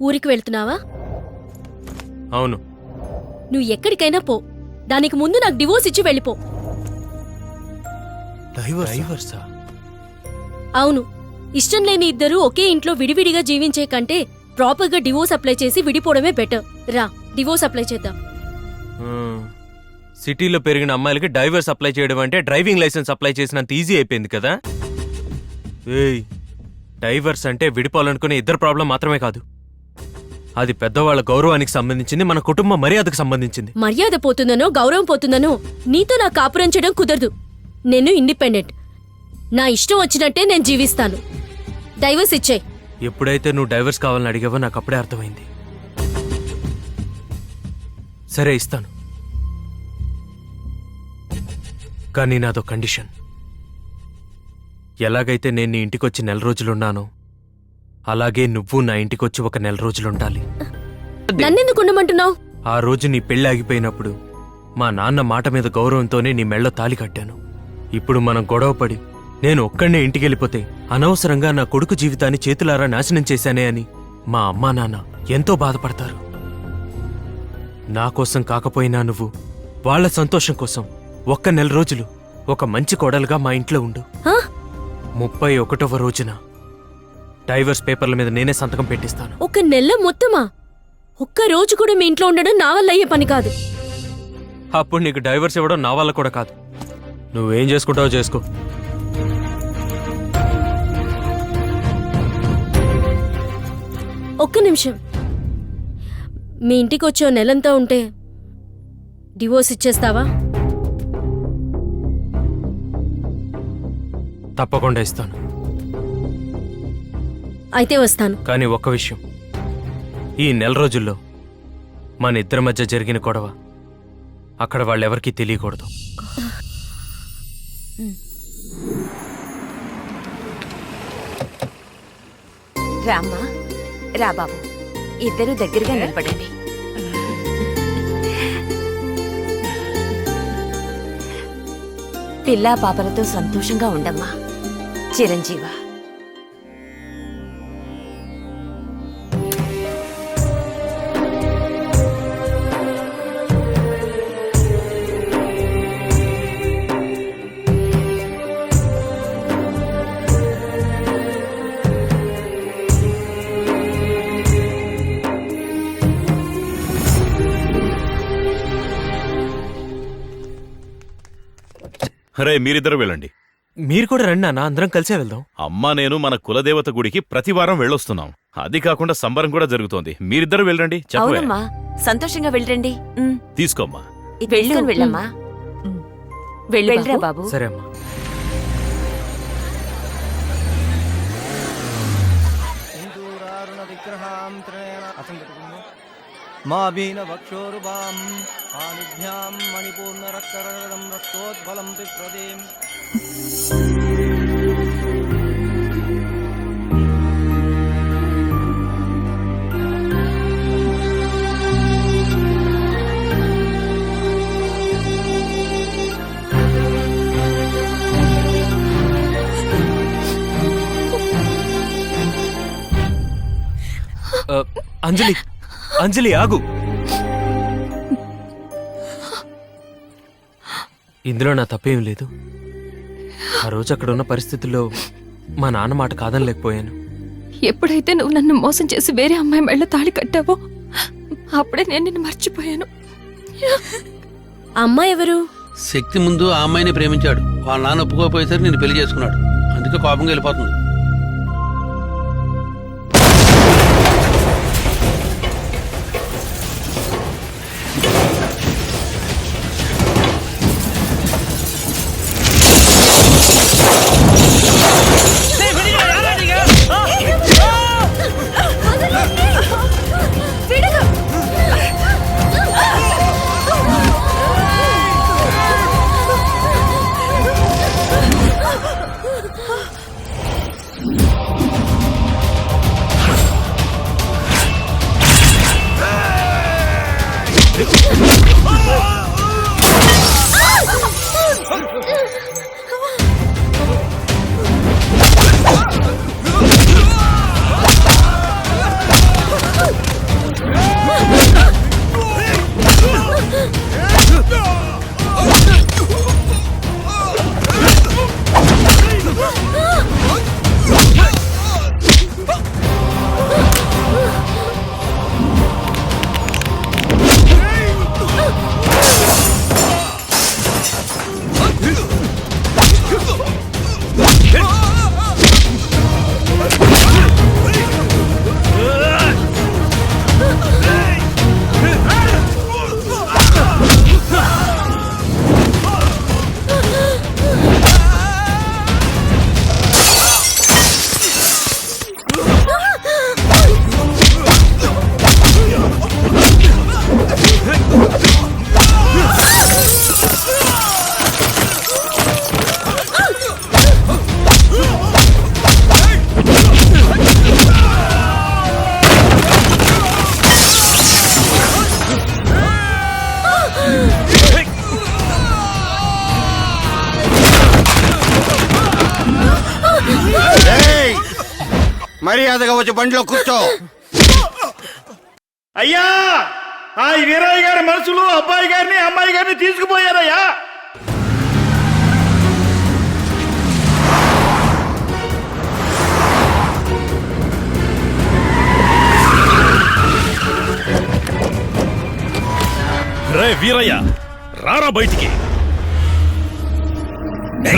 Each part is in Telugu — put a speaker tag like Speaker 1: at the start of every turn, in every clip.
Speaker 1: ఊరికి వెళ్తున్నావా?
Speaker 2: అవును.
Speaker 1: నువ్వు ఎక్కడికైనా పో, దానికి ముందు నాకు డివోర్స్ ఇచ్చి వెళ్ళిపో.
Speaker 2: డైవర్సా?
Speaker 1: అవును. ఇష్టం లేని ఇద్దరూ ఒకే ఇంట్లో విడివిడిగా జీవించే కంటే ప్రాపర్గా డివోర్స్ అప్లై చేసి విడిపోవడమే బెటర్. రా, డివోర్స్ అప్లై చేద్దాం.
Speaker 2: సిటీలో పెరిగిన అమ్మాయిలకి డైవర్స్ అప్లై చేయడం అంటే డ్రైవింగ్ లైసెన్స్ అప్లై చేసినంత ఈజీ అయిపోయింది కదా. ఏయ్, డైవర్స్ అంటే విడిపోవాలనుకునే ఇద్దరు ప్రాబ్లం మాత్రమే కాదు, అది పెద్దవాళ్ల గౌరవానికి సంబంధించింది, మన కుటుంబ మర్యాదకు సంబంధించింది.
Speaker 1: మర్యాద పోతుందనో గౌరవం పోతుందనో నీతో నా కాపురం చేయడం కుదరదు. నేను ఇండిపెండెంట్, నా ఇష్టం వచ్చినట్టే నేను జీవిస్తాను. డైవర్స్ ఇచ్చేయ్.
Speaker 2: ఎప్పుడైతే నువ్వు డైవర్స్ కావాలని అడిగావో నాకు అప్పుడే అర్థమైంది. సరే, ఇస్తాను. కానీ నాదో కండిషన్. ఎలాగైతే నేను నీ ఇంటికొచ్చి 1 నెల రోజులున్నానో అలాగే నువ్వు నా ఇంటికొచ్చి 1 నెల రోజులుండాలి.
Speaker 1: నన్నెందుకు ఉండమంటున్నావు?
Speaker 2: ఆ రోజు నీ పెళ్లి ఆగిపోయినప్పుడు మా నాన్న మాట మీద గౌరవంతోనే నీ మెళ్ళో తాళి కట్టాను. ఇప్పుడు మనం గొడవపడి నేను ఒక్కడే ఇంటికెళ్ళిపోతే అనవసరంగా నా కొడుకు జీవితాన్ని చేతులారా నాశనం చేశానే అని మా అమ్మా నాన్న ఎంతో బాధపడతారు. నా కోసం కాకపోయినా నువ్వు వాళ్ల సంతోషం కోసం 1 నెల రోజులు ఒక మంచి కోడలుగా మా ఇంట్లో ఉండు. 31వ రోజున డైవర్స్ పేపర్ల మీద నేనే సంతకం పెట్టిస్తాను.
Speaker 1: 1 నెల మొత్తమా? ఒక్క రోజు కూడా మీ ఇంట్లో ఉండడం నా వల్ల అయ్యే పని కాదు.
Speaker 2: అప్పుడు నీకు డైవర్స్ ఇవ్వడం నా వల్ల కూడా కాదు. నువ్వేం చేసుకుంటావో చేసుకో.
Speaker 1: ఒక్క నిమిషం. మీ ఇంటికి వచ్చే నెలంతా ఉంటే డివోర్స్ ఇచ్చేస్తావా?
Speaker 2: తప్పకుండా ఇస్తాను.
Speaker 1: అయితే వస్తాను.
Speaker 2: కానీ ఒక్క విషయం, ఈ 1 నెల రోజుల్లో మన ఇద్దరి మధ్య జరిగిన గొడవ అక్కడ వాళ్ళెవరికీ తెలియకూడదు.
Speaker 3: రామ్మా, రా బాబు, ఇద్దరు దగ్గరగా నిలబడండి. పిల్లా పాపలతో సంతోషంగా ఉండమ్మా. చిరంజీవ.
Speaker 4: అరే, మీరిద్దరు వెళ్ళండి.
Speaker 2: మీరు కూడా రండి నాన్న, అందరం కలిసే వెళ్దాం.
Speaker 4: అమ్మా నేను మన కులదేవత గుడికి ప్రతివారం వెళ్ళొస్తున్నాం. అది కాకుండా సంబరం కూడా జరుగుతోంది. మీరిద్దరు వెళ్ళండి.
Speaker 3: అవునమ్మా, సంతోషంగా వెళ్ళండి.
Speaker 4: తీసుకోమ్మా.
Speaker 3: వెళ్ళమ్మా. వెళ్ళరా బాబు.
Speaker 2: సరే అమ్మా.
Speaker 5: మాబీన వక్షోరుబాం ఆనిభ్యాం మణిపూర్ణ రక్తరగదం రక్తోద్బలం పిప్రదేం.
Speaker 2: అంజలి, అంజలి ఆగు. ఇందులో నా తప్పేం లేదు. ఆ రోజు అక్కడ ఉన్న పరిస్థితుల్లో మా నాన్న మాట కాదనలేకపోయాను.
Speaker 6: ఎప్పుడైతే నువ్వు నన్ను మోసం చేసి వేరే అమ్మాయి మెళ్ళ తాళి కట్టావో అప్పుడే నేను నిన్ను మర్చిపోయాను.
Speaker 1: అమ్మాయి ఎవరు?
Speaker 7: శక్తి ముందు ఆ అమ్మాయిని ప్రేమించాడు. వాళ్ళ నాన్న ఒప్పుకోపోయేసరికి నేను పెళ్లి చేసుకున్నాడు. అందుకే కోపంగా వెళ్ళిపోతుంది.
Speaker 8: మర్యాదగా వచ్చి బండిలో కూర్చో.
Speaker 9: అయ్యా ఆ వీరయ్య గారి మనుషులు అబ్బాయి గారిని అమ్మాయి గారిని తీసుకుపోయారయ్యా.
Speaker 4: రే వీరయ్య, రారా బయటికి.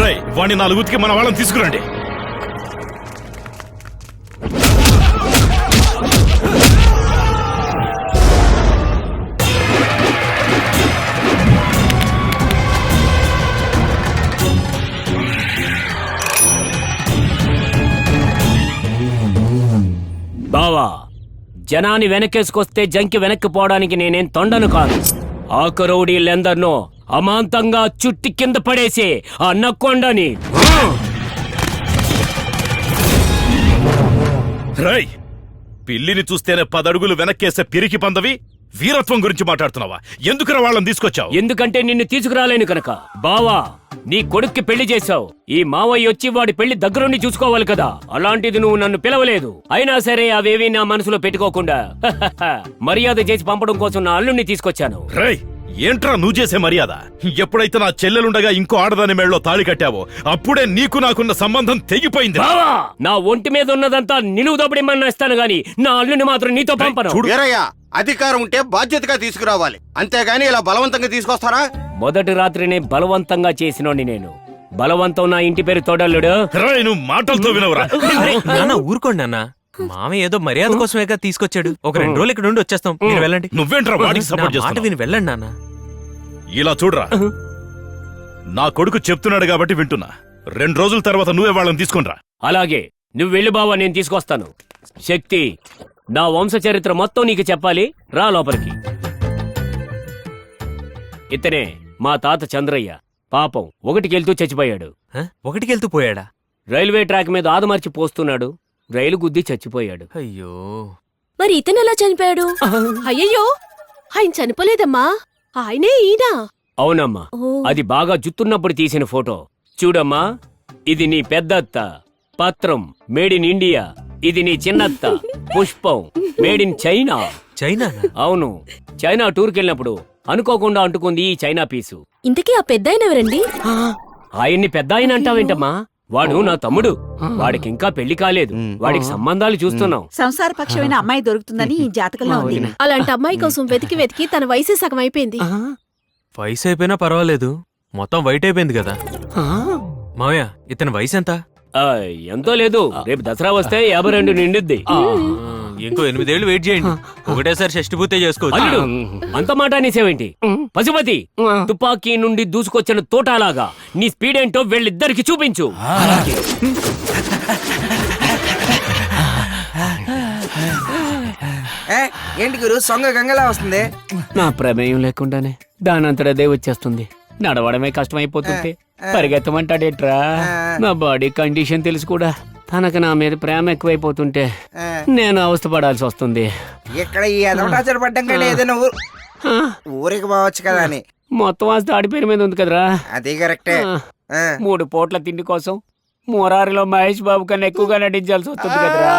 Speaker 4: రే వాణ్ణి 4 ఉతికి మన వాళ్ళని తీసుకురండి.
Speaker 10: బావా, జనాన్ని వెనకేసుకొస్తే జంకి వెనక్కి పోవడానికి నేనేం తొండను కాదు. ఆకరౌడీలందరినో అమాంతంగా చుట్టి కింద పడేసి ఆ నక్కొండని.
Speaker 4: రై, పిల్లిని చూస్తేనే 10 అడుగులు వెనక్కేసే పిరికి పందవి వీరత్వం గురించి మాట్లాడుతున్నావా? ఎందుకురా వాళ్ళని తీసుకొచ్చావు?
Speaker 10: ఎందుకంటే నిన్ను తీసుకురాలేను కనుక. బావా, నీ కొడుక్కి పెళ్లి చేశావు. ఈ మావయ్య వచ్చి వాడి పెళ్లి దగ్గరుండి చూసుకోవాలి కదా. అలాంటిది నువ్వు నన్ను పిలవలేదు. అయినా సరే అవేవి నా మనసులో పెట్టుకోకుండా మర్యాద చేసి పంపడం కోసం నా అల్లుణ్ణి తీసుకొచ్చాను.
Speaker 4: రై, ఏంట్రా నువ్వు చేసే మర్యాద? ఎప్పుడైతే నా చెల్లెలుండగా ఇంకో ఆడదాని మెళ్ళలో తాళి కట్టావో అప్పుడే నీకు నాకున్న సంబంధం తెగిపోయింది.
Speaker 10: బావా, నా ఒంటి మీద ఉన్నదంతా నిలువు దొబ్బడిమన్నా ఇస్తాను గాని నా అల్లుని మాత్రం నీతో పంపను.
Speaker 8: వీరయ్య, అధికారం ఉంటే బాధ్యతగా తీసుకురావాలి, అంతేగాని ఇలా బలవంతంగా తీసుకొస్తారా?
Speaker 10: మొదటి రాత్రినే బలవంతంగా చేసినోని నేను. బలవంతం నా ఇంటి పేరు తోడల్లుడు.
Speaker 4: రై, నువ్వు మాటలతో వినవరా?
Speaker 2: నాన్న ఊరుకోండి నాన్న. మామయ్య ఏదో మర్యాద కోసమేగా తీసుకొచ్చాడు. ఒక 2 రోజులు ఇక్కడ నుండి వచ్చేస్తాం. మీరు వెళ్ళండి.
Speaker 4: నువ్వేంట్రా వాడికి సపోర్ట్
Speaker 2: నా మాట
Speaker 4: చేస్తున్నావు?
Speaker 2: విని వెళ్ళండి నాన్న.
Speaker 4: ఇలా చూడరా, నా కొడుకు చెప్తున్నాడు కాబట్టి వింటున్నా. 2 రోజుల తర్వాత నువ్వే వాళ్ళని తీసుకునిరా.
Speaker 10: అలాగే, నువ్వు వెళ్ళి బావా, నేను తీసుకొస్తాను. శక్తి, నా వంశ చరిత్ర మొత్తం నీకు చెప్పాలి. రా లోపలికి. ఇతనే మా తాత చంద్రయ్య. పాపం 1కెళ్తూ చచ్చిపోయాడు.
Speaker 2: 1కెళ్తూ పోయాడా?
Speaker 10: రైల్వే ట్రాక్ మీద ఆదమర్చి పోస్తున్నాడు. రైలు గుద్ది చచ్చిపోయాడు.
Speaker 2: అయ్యో,
Speaker 1: మరి ఇతను ఎలా చనిపోయాడు? అయ్యయ్యో, ఆయన చనిపోలేదమ్మా, ఆయనే ఈయన.
Speaker 10: అవునమ్మా, అది బాగా జుత్తున్నప్పుడు తీసిన ఫోటో. చూడమ్మా, ఇది నీ పెద్దత్త. పత్రం మేడ్ ఇన్ ఇండియా. ఇది నీ చిన్నత్త పుష్పం మేడ్ ఇన్ చైనా.
Speaker 2: చైనా?
Speaker 10: అవును, చైనా టూర్కి వెళ్ళినప్పుడు అనుకోకుండా అంటుకుంది ఈ చైనా పీసు.
Speaker 1: ఇంతకీ ఆ పెద్ద ఎవరండి?
Speaker 10: ఆయన్ని పెద్ద ఆయన అంటావేంటమ్మా? వాడు నా తమ్ముడు. వాడికి ఇంకా పెళ్లి కాలేదు. వాడికి సంబంధాలు చూస్తున్నాం.
Speaker 11: సంసారపక్షమైన అమ్మాయి దొరుకుతుందని ఈ జాతకంలో ఉంది.
Speaker 1: అలాంటి అమ్మాయి కోసం వెతికి వెతికి తన వయసే సగం అయిపోయింది.
Speaker 2: వయసు అయిపోయినా పర్వాలేదు, మొత్తం వైట్ అయిపోయింది కదా. మావయ్య, ఇతని వయసు ఎంత?
Speaker 10: ఎంతో లేదు, రేపు దసరా వస్తే 52 నిండుద్ది.
Speaker 2: ఇంకో 8 ఏళ్ళు వెయిట్ చేయండి. ఒకటేసారి షష్టిపూర్తి చేసుకోవచ్చు.
Speaker 10: అల్లుడు, అంత మాట అనేసేవేంటి? పశుపతి, తుపాకీ నుండి దూసుకొచ్చిన తోటాలాగా నీ స్పీడ్ ఏంటో వీళ్ళిద్దరికి చూపించు.
Speaker 11: ఏంటి గురు సొంగ గంగలా వస్తుంది?
Speaker 10: నా ప్రమేయం లేకుండానే దానంతట అదే వచ్చేస్తుంది. నడవడమే కష్టమైపోతుంది. పరిగెత్తమంటాడేట్రా? నా బాడీ కండిషన్ తెలుసు కూడా తనకు నా మీద ప్రేమ ఎక్కువైపోతుంటే నేను అవస్థపడాల్సి వస్తుంది.
Speaker 11: ఇక్కడ ఈ అదొకటాచర పడ్డం కంటే ఏదైనా ఊరికి పోవచ్చు కదా అని.
Speaker 10: మొత్తం ఆస్తి ఆడి పేరు మీద ఉంది కదరా.
Speaker 11: అది కరెక్టే.
Speaker 10: 3 పూట్ల తిండి కోసం మురారిలో మహేష్ బాబు కన్నా ఎక్కువగా నటించాల్సి వస్తుంది కదరా.